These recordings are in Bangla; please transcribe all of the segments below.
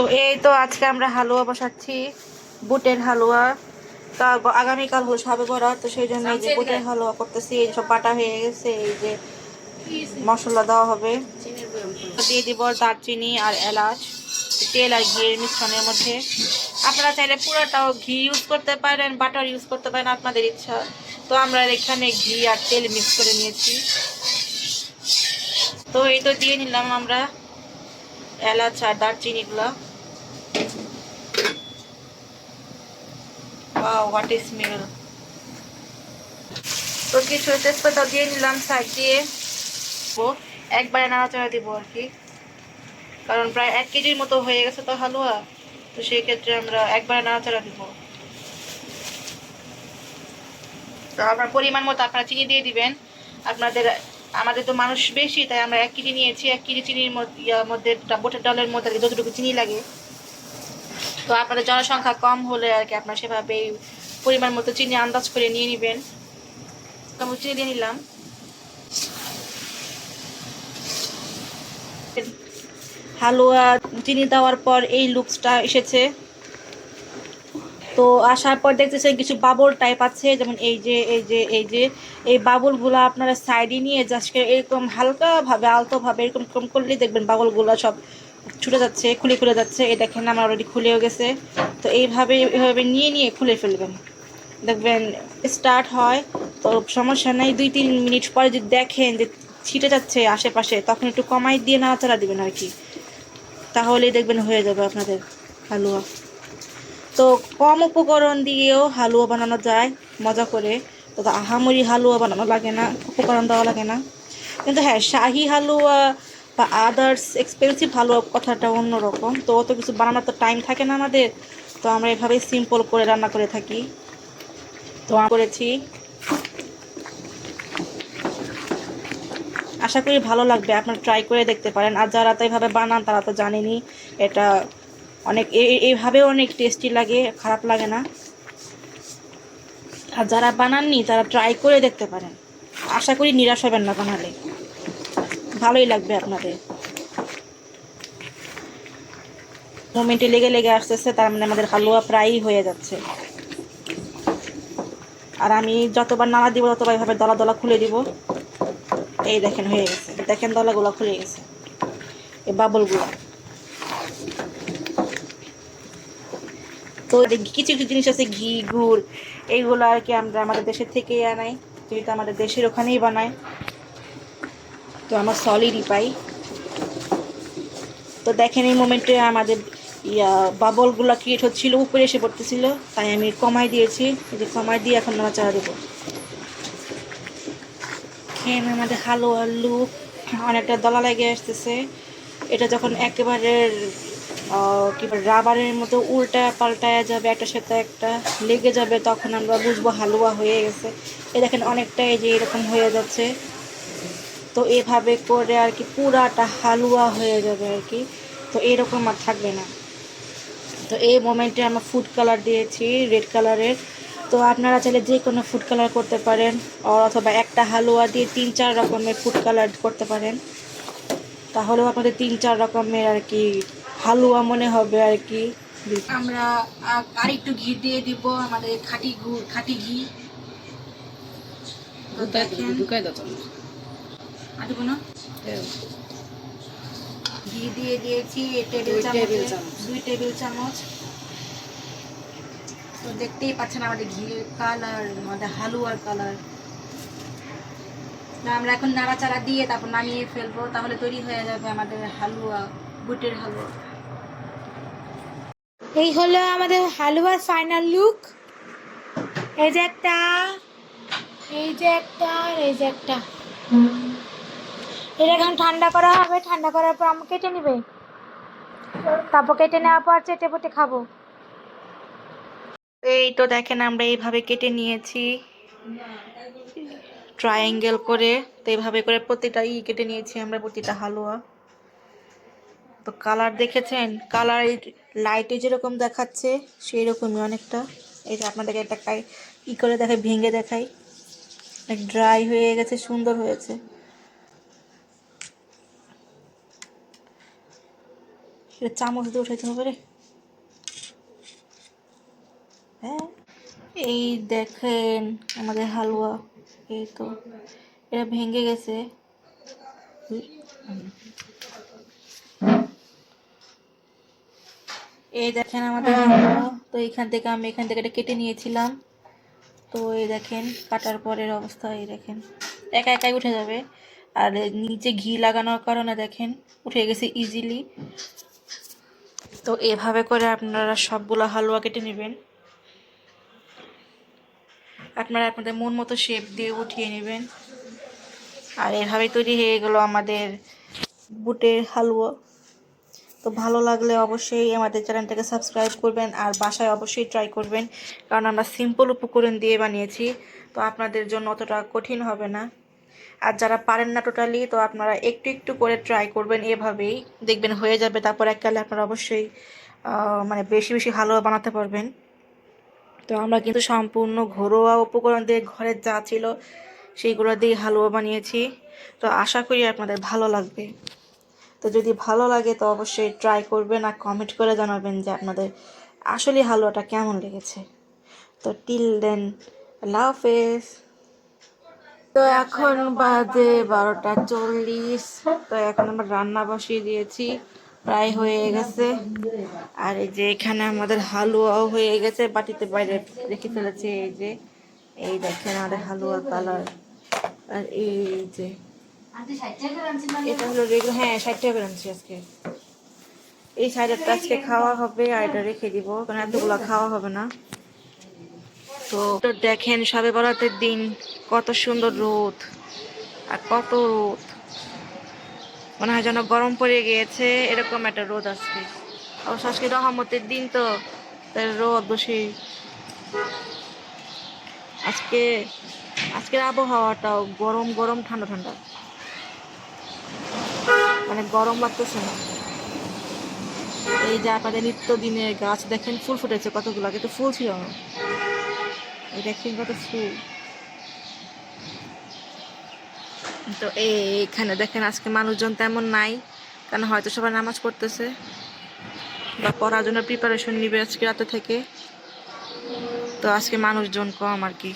তো এই তো আজকে আমরা হালুয়া বসাচ্ছি, বুটের হালুয়া। তো আগামীকাল হলো শবে বরাত, তো সেই জন্য এই যে বুটের হালুয়া করতেছি। এই সব বাটা হয়ে গেছে, এই যে মশলা দেওয়া হবে, দিয়ে দিব দারচিনি আর এলাচ, তেল আর ঘিয়ের মিশ্রণের মধ্যে। আপনারা চাইলে পুরোটাও ঘি ইউজ করতে পারেন, বাটার ইউজ করতে পারেন, আপনাদের ইচ্ছা। তো আমরা এখানে ঘি আর তেল মিক্স করে নিয়েছি। তো এই তো দিয়ে নিলাম আমরা এলাচ আর দারচিনিগুলো। Wow, what a smell! তো কিছু তেজপাতা দিয়ে নিলাম সাইড দিয়ে। একবারে নাড়াচাড়া দিব আর কি, কারণ প্রায় 1 কেজির মতো হয়ে গেছে তো হালুয়া, তো সেই ক্ষেত্রে আমরা একবারে নাড়াচাড়া দিব। তো আপনার পরিমাণ মতো আপনারা চিনি দিয়ে দিবেন আপনাদের। আমাদের তো মানুষ বেশি, তাই আমরা 1 কেজি নিয়েছি। 1 কেজি চিনির মধ্যে বুটের ডালের মধ্যে যতটুকু চিনি লাগে, তো আপনাদের জনসংখ্যা কম হলে আর কি আপনারা সেভাবে পরিমাণ মতো চিনি আন্দাজ করে নিয়ে নেবেন। আমি চিনি দিয়ে নিলাম। হালুয়া চিনি দেওয়ার পর এই লুকসটা এসেছে। তো আসার পর দেখতেছেন কিছু বাবল টাইপ আছে, যেমন এই বাবলগুলো আপনারা সাইডে নিয়ে জাস্ট এরকম হালকাভাবে আলতোভাবে এরকম করলেই দেখবেন বাবলগুলো সব ছুটে যাচ্ছে, খুলে যাচ্ছে। এই দেখেন আমার অলরেডি খুলেও গেছে। তো এইভাবে নিয়ে খুলে ফেলবেন, দেখবেন স্টার্ট হয়। তো সমস্যা নেই, 2-3 মিনিট পরে যদি দেখেন যে ছিটে যাচ্ছে আশেপাশে, তখন একটু কমাই দিয়ে নাড়াচাড়া দিবেন আর কি, তাহলেই দেখবেন হয়ে যাবে আপনাদের হালুয়া। তো কম উপকরণ দিয়েও হালুয়া বানানো যায় মজা করে। তো আহামরি হালুয়া বানানো লাগে না, উপকরণ দেওয়া লাগে না। কিন্তু হ্যাঁ, শাহি হালুয়া বা আদার্স এক্সপেন্সিভ হালুয়া কথাটা অন্যরকম। তো অত কিছু বানানোর তো টাইম থাকে না আমাদের, তো আমরা এভাবেই সিম্পল করে রান্না করে থাকি। তো করেছি, আশা করি ভালো লাগবে, আপনারা ট্রাই করে দেখতে পারেন। আর যারা তো এইভাবে বানান তারা তো জানেনই, এটা অনেক এইভাবেও অনেক টেস্টি লাগে, খারাপ লাগে না। আর যারা বানাননি তারা ট্রাই করে দেখতে পারেন, আশা করি নিরাশ হবেন না, বানালে ভালোই লাগবে আপনাদের। মোমেন্টে লেগে আসতেছে, তার মানে আমাদের হালুয়া প্রায়ই হয়ে যাচ্ছে। আর আমি যতবার নাড়া দিব ততবার এভাবে দলা দলা খুলে দিব। এই দেখেন হয়ে গেছে, দেখেন দলাগুলো খুলে গেছে, এই বাবলগুলো। তো কিছু কিছু জিনিস আছে, ঘি গুড়, এইগুলো আর কি আমরা আমাদের দেশের থেকেই আনাই, যেহেতু আমাদের দেশের ওখানেই বানায়, তো আমরা সলিডই পাই। তো দেখেন এই মোমেন্টে আমাদের বাবলগুলো ক্রিয়েট হচ্ছিল, উপরে এসে পড়তেছিল, তাই আমি কমাই দিয়েছি। এই যে কমাই দিয়ে এখন নাড়াচাড়া দেবো। খেয়ে আমাদের হালুয়ার লুক অনেকটা দলা লেগে আসতেছে। এটা যখন একেবারে কি রাবারের মতো উল্টা পাল্টায়া যাবে, একটার সাথে একটা লেগে যাবে, তখন আমরা বুঝবো হালুয়া হয়ে গেছে। এ দেখেন অনেকটা এই যে এরকম হয়ে যাচ্ছে। তো এভাবে করে আর কি পুরাটা হালুয়া হয়ে যাবে আর কি, তো এরকম আর থাকবে না। তো এই মোমেন্টে আমরা ফুড কালার দিয়েছি রেড কালারের। তো আপনারা চাইলে যে কোনো ফুড কালার করতে পারেন, অথবা একটা হালুয়া দিয়ে 3-4 রকমের ফুড কালার করতে পারেন, তাহলেও আপনাদের 3-4 রকমের আর কি হালুয়া মনে হবে আর কি। আমরা আর একটু ঘি দিয়ে দিব, আমাদের খাঁটি ঘি। ঘি দিয়ে দিয়েছি 2 টেবিল চামচ। তো দেখতেই পাচ্ছেন আমাদের ঘিয়ের কালার, আমাদের হালুয়ার কালার। আমরা এখন নাড়াচাড়া দিয়ে তারপর নামিয়ে ফেলবো, তাহলে তৈরি হয়ে যাবে আমাদের হালুয়া, বুটের হালুয়া। এই হলো আমাদের হালুয়ার ফাইনাল লুক। এই যে একটা, এই যে একটা, আর এই যে একটা। এটা এখন ঠান্ডা করা হবে, ঠান্ডা করার পর আমাকে কেটে নেবে, তারপর কেটে নেওয়ার পর চেটে পুটে খাবো। এই তো দেখেন আমরা এইভাবে কেটে নিয়েছি ট্রায়াঙ্গেল করে। তো এইভাবে করে প্রতিটা কেটে নিয়েছি আমরা, প্রতিটা হালুয়া। তো কালার দেখেছেন, কালার লাইটে যেরকম দেখাচ্ছে সেই রকমই অনেকটা। এই যে আপনাদেরকে একটা করে দেখাই, ভেঙে দেখাই, ড্রাই হয়ে গেছে, সুন্দর হয়েছে। এটা চামচ দিয়ে উঠাইতে হবে রে। হ্যাঁ, এই দেখেন আমাদের হালুয়া, এই তো এটা ভেঙে গেছে। এই দেখেন আমাদের হালুয়া। তো এখান থেকে আমি এখান থেকে এটা কেটে নিয়েছিলাম। তো এই দেখেন কাটার পরের অবস্থা, এই দেখেন একা একাই উঠে যাবে। আর নিচে ঘি লাগানোর কারণে দেখেন উঠে গেছে ইজিলি। তো এভাবে করে আপনারা সবগুলো হালুয়া কেটে নেবেন। আপনারা আপনাদের মন মতো শেপ দিয়ে উঠিয়ে নেবেন। আর এভাবেই তৈরি হয়ে গেল আমাদের বুটের হালুয়া। তো ভালো লাগলে অবশ্যই আমাদের চ্যানেলটাকে সাবস্ক্রাইব করবেন, আর বাসায় অবশ্যই ট্রাই করবেন, কারণ আমরা সিম্পল উপকরণ দিয়ে বানিয়েছি। তো আপনাদের জন্য অতটা কঠিন হবে না। আর যারা পারেন না টোটালি, তো আপনারা একটু একটু করে ট্রাই করবেন, এভাবেই দেখবেন হয়ে যাবে। তারপর এককালে আপনারা অবশ্যই মানে বেশি বেশি হালুয়া বানাতে পারবেন। তো আমরা কিন্তু সম্পূর্ণ ঘরোয়া উপকরণ দিয়ে ঘরে যা ছিল সেইগুলো দিয়ে হালুয়া বানিয়েছি। তো আশা করি আপনাদের ভালো লাগবে। তো যদি ভালো লাগে তো অবশ্যই ট্রাই করবেন, আর কমেন্ট করে জানাবেন যে আপনাদের আসলে হালুয়াটা কেমন লেগেছে। তো টিল দেন, আল্লাহ হাফেজ। তো এখন বাজে 12টা 40। তো এখন আমরা রান্না বসিয়ে দিয়েছি, প্রায় হয়ে গেছে। আর এই যে এখানে আমাদের হালুয়াও হয়ে গেছে, বাটিতে বাইরে রেখে ফেলেছি। এই যে এই দেখেন আমাদের হালুয়ার কালার। আর এই যে এটা হলো রেগুলার, হ্যাঁ 60 টাকা করে আনছি আজকে। এই সাইডেরটা আজকে খাওয়া হবে, আর এটা রেখে দিব কারণ এতগুলো খাওয়া হবে না। তো দেখেন সবে বরাতের দিন কত সুন্দর রোদ, আর কত রোদ, মনে হয় যেন গরম পড়ে গিয়েছে, এরকম একটা রোদ আজকে। অবশ্য আজকে রহমতের দিন, তো তাই রোদ বেশি আজকে। আজকের আবহাওয়াটাও গরম গরম ঠান্ডা ঠান্ডা, মানে গরম লাগতেছে না। এই যে আপনাদের নিত্যদিনের গাছ দেখেন ফুল ফুটেছে কতগুলো, আগে তো ফুল ছিল না। এই দেখেন কত ফুল। তো এইখানে দেখেন আজকে মানুষজন তেমন নাই, কারণ হয়তো সবাই নামাজ পড়তেছে বা পড়ার জন্য প্রিপারেশন নিবে আজকে রাতে থেকে। তো আজকে মানুষজন কম আর কি।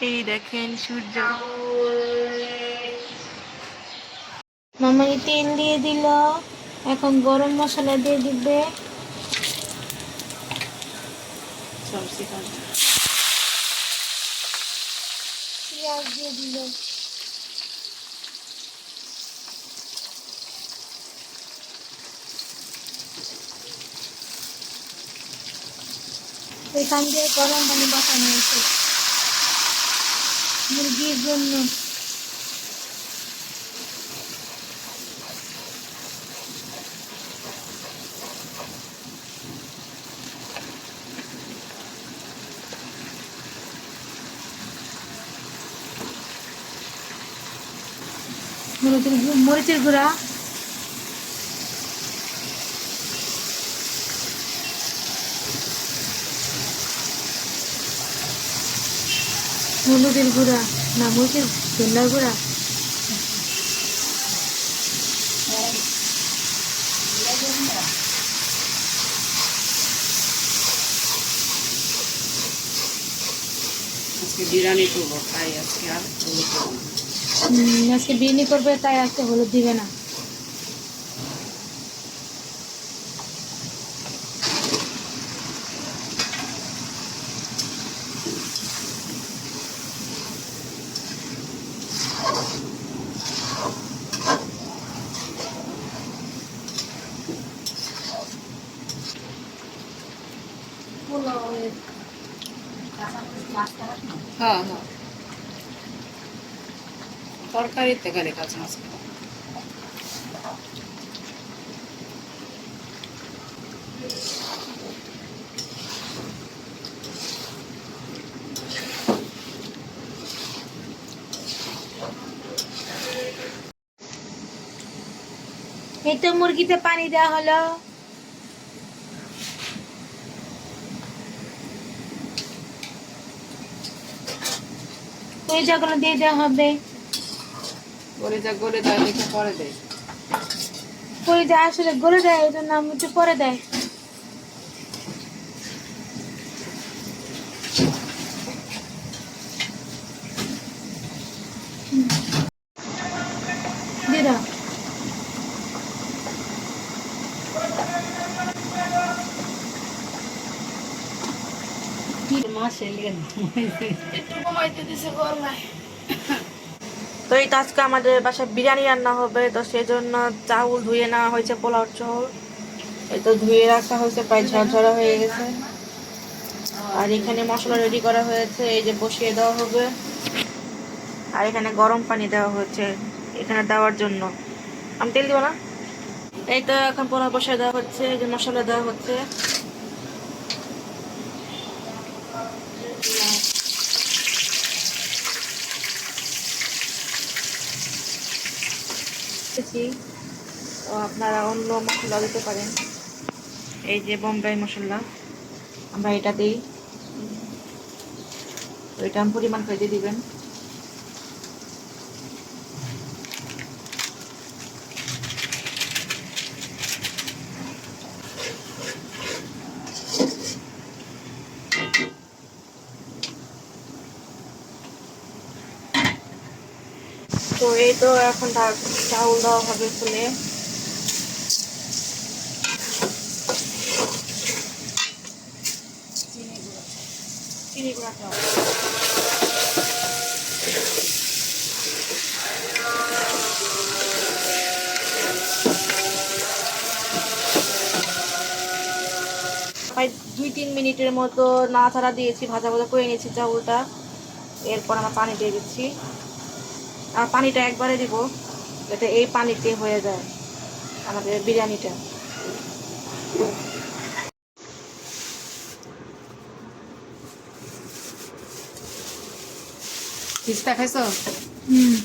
এই দেখেন সূর্য। মামাই তেল দিয়ে দিল, এখন গরম মশলা দিয়ে দিবে। পেঁয়াজ দিয়ে দিল। এখান দিয়ে গরম পানি বসানো হয়েছে মুরগির জন্য। মরিচের গুঁড়া, হলুদের গুঁড়া, না মরিচের ধন্যার গুঁড়া, আজকে বিরিয়ানি করবো তাই আজকে আর হলুদ দেবো না। আজকে বিরিয়ানি করবে তাই আজকে হলুদ দিবে না। হ্যাঁ হ্যাঁ, তরকারিতে গেলে কাঁচা মাছ খাবো। এই তো মুরগিতে পানি দেওয়া হলো। ওই জায়গাগুলো দিয়ে দেওয়া হবে। গলে যা দেখে পরে দেয়। কলিজা আসলে গলে দেয়, ওই জন্য আমি একটু পরে দেয়। দিয়ে দাও। মাসে লেন একটু কমাইতে দিছে গলায়। তো এই তো আজকে আমাদের বাসায় বিরিয়ানি রান্না হবে, তো সেজন্য চাউল ধুয়ে নেওয়া হয়েছে, পোলাও চাউল। এই তো ধুয়ে রাখা হয়েছে, প্রায় ঝরঝরা হয়ে গেছে। আর এখানে মশলা রেডি করা হয়েছে, এই যে বসিয়ে দেওয়া হবে। আর এখানে গরম পানি দেওয়া হয়েছে এখানে দেওয়ার জন্য। আমি তেল দিব না। এই তো এখন পোলাও বসিয়ে দেওয়া হচ্ছে, এই যে মশলা দেওয়া হচ্ছে। তো আপনারা অন্য মশলা দিতে পারেন, এই যে বোম্বাই মশলা আমরা এটা দিই, তো এটা পরিমাণ করে দিয়ে দিবেন। তো এই তো এখন চাউল দেওয়া হবে ফুলে। চিনি গুঁড়াটা প্রায় 2-3 মিনিটের মতো নাড়াচাড়া দিয়েছি, ভাজা ভাজা করে নিয়েছি চাউলটা। এরপর আমরা পানি দিয়ে দিচ্ছি, আর পানিটা একবারে দিব যাতে এই পানিতে হয়ে যায় আমাদের বিরিয়ানিটা। তিস্তা খাইছো? হুম।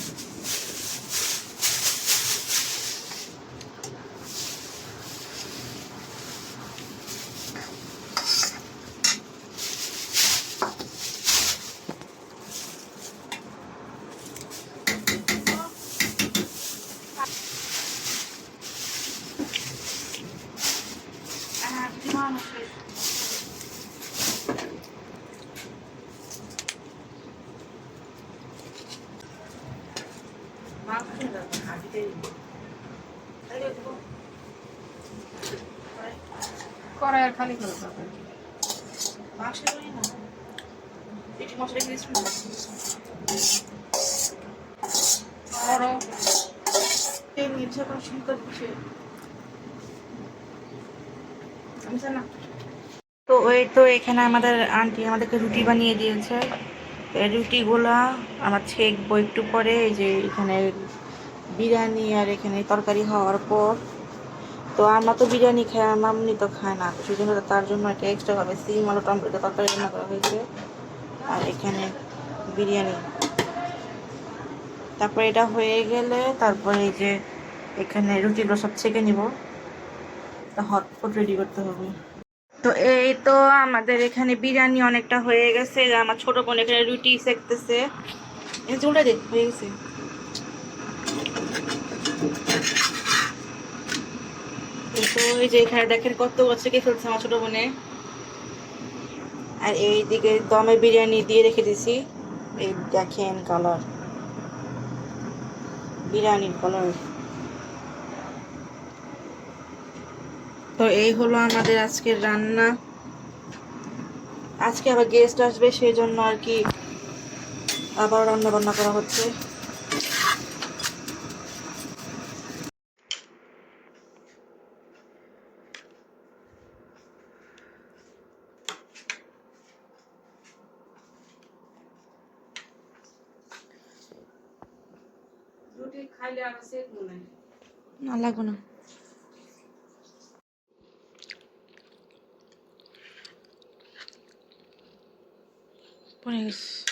কড়াই আর খালি করে দাও। করো। তো ওই তো এখানে আমাদের আন্টি আমাদেরকে রুটি বানিয়ে দিয়েছে। এই রুটিগুলা আমার ছেঁকবো একটু পরে। এই যে এখানে বিরিয়ানি আর এখানে তরকারি হওয়ার পর, তো আমরা তো বিরিয়ানি খাই, আর মামনি তো খায় না, তো সেই জন্য তার জন্য একটা এক্সট্রাভাবে সিম আলু টমেটো তরকারি রান্না করা হয়েছে। আর এখানে বিরিয়ানি, তারপরে এটা হয়ে গেলে তারপরে এই যে এখানে রুটিগুলো সব ছেঁকে নিব, হটপট রেডি করতে হবে। তো এই তো আমাদের এখানে বিরিয়ানি অনেকটা হয়ে গেছে, আমার ছোট বোন এখানে রুটি সেকতেছে। উল্টা দে, হয়ে গেছে। তো এই যে এখানে দেখেন কত থেকে ফেলছে আমার ছোট বোনে। আর এই দিকে দমে বিরিয়ানি দিয়ে রেখে দিছি, এই দেখেন কালার, বিরিয়ানির কালার। তো এই হলো আমাদের আজকের রান্না। আজকে আবার গেস্ট আসবে, সেই জন্য আর কি আবার রান্না বান্না করা হচ্ছে। রুটি খাইলে আর সেক মনে হয়। না লাগবে না। পড়ে গেছে।